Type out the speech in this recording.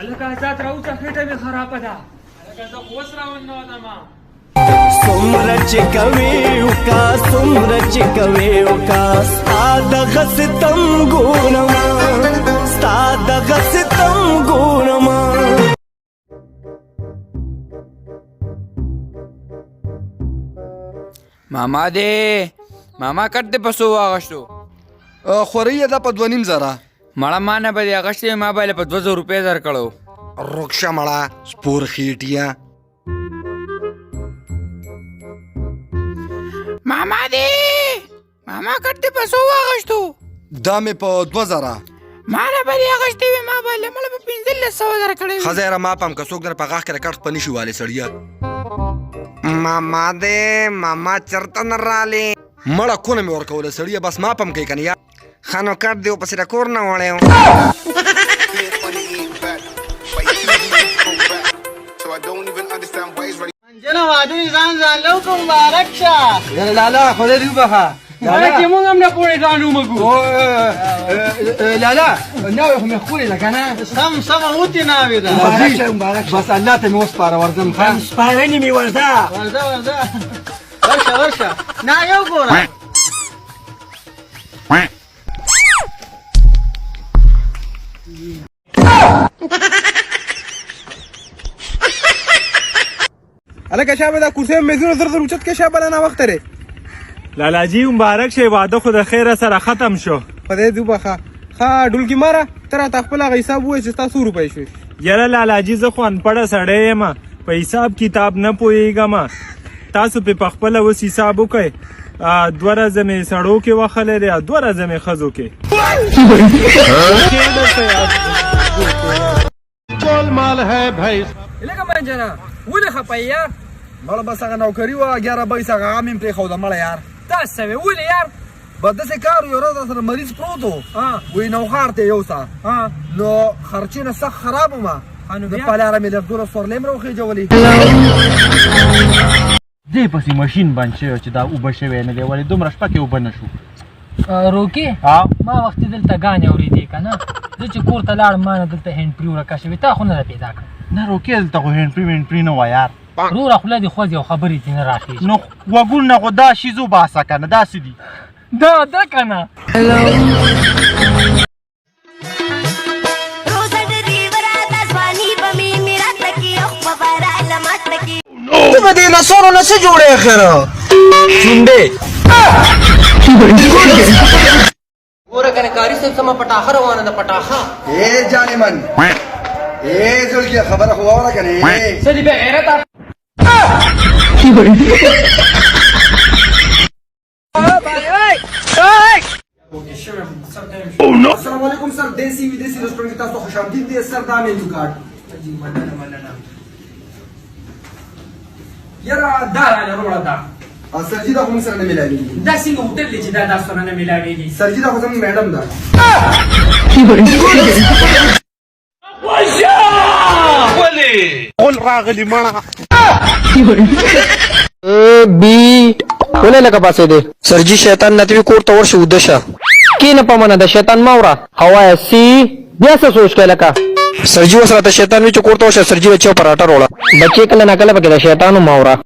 الکه ذات راوځه خېټه مې خرابه ده الکه زه خو اوس راوننه ودمه څومره چې کوې وکا څومره چې کوې وکا ستا دغه ستم ګونما ستا دغه ستم ګونما ماما دې ماما کټ دې پسو واغشتو خوري ده په 2.5 زره مړه ما نه به دې اغشتې ما به په 2000 روپۍ درکړو رکشه مړه سپور خېټیا ماما دې ماما کټ دې پسو واغشتو دا مې په 2 زره ما نه به دې اغشتې ما به مړه په 1500 درکړې خزیره ما پم که څوک در په غاښ کې کټ پني شي والے سړیا ماما دې ماما چرته نه رالې مړه کونه مې ورکوله سړیا بس ما پم کوي کنه یا خانو کټ دې پسې د کور نه وړیو جنو واده ځان لو کوم مبارک شه لالا خدای دې وبخه لالا چې موږ هم نه پوهې ځان ومګو لالا ناوې خو مې خورې ده که نه سم اوتې ناوې ده مبارک شه مبارک شه بس الله ته مې وسپاره ورځم ښه سپارنې مې ورځه ورشه نه یو ګوره الکه شابه دا کرسۍ میزونه زر اوچت کې شابه نه وخت لري لالا جی مبارک شه واده خو د خیره سره ختم شو خدای دې وبخه ښه ډولکي ماره ته راته خپل هغه حساب ووایه چې ستا څو روپۍ شوې یاره لالا جی زه خو انپړه سړی یم په حساب کتاب نه پوهېږم تاسو پې په خپله اوس حساب وکئ 2 ورځې مې سړو کې وخلی دی 2 ورځې مې ښځو کې ټول مال ہے بھائی لکه منجنه ولې خپه یار مړه بس هغه نوکري وه 11 هغه هم مې پرېښوده مړه یار تاسو سوې ولې یار بس داسې کار یو ورځ سره مریض پروت و وایي نوښار ته یو ساعت نو خرچې نه سخت خراب ومه د پلاره مې لږ دوره سورلۍ م راوخېجولې دې پسې ماشین بند شوی چې دا اوبه شوی نه دی ولې دومره شپه کې اوبه نه شو روکې ما وختي دلته ګانې اورېدې که نه زه چې کور ته لاړم ما نه دلته هینډ پري ورکه شوې تا خو نه ده پیدا کړه نه روکې دلته خو هینډ پري وینډ پري نه وه یار وروره خوله دې خوځي او خبرې دې نه راخېږي نو وګونه خو دا شیزو باسه که نه داسې دي دا که نه ته به دې نصارو نه څه جوړې اخره چونډې ګوره کنه کاري صاحب سمه پټاخه روانه ده پټاخه اے جانمن اے زړګي خبره خو واوره کنه سدي به غیرت السلام علیکم سر دیسی ودیسی ریسټورانټ کې تاسو خوش آمدید دي سر دا مینیو کارت مننه یاره دا رانه وروړه دا سرجي دا خو موږ سره نه ملاویږي دا څنګه هوټل دی چې دا سره نه ملاویږي سرجي دا خو زموږ میډم ده غول راغلی مړه بی ولې لکه پاسې دی سرجي شیطان نتوي کور ته ورشه ودشه کینه پمنه د شیطان ماوره هوا سی بیا څه سوچ کې لکه سرجي وسره ته شیطان وی چې کور ته ورشه سرجي بچو پراټه روړه بچې کله نه کله پکې د شیطانو ماوره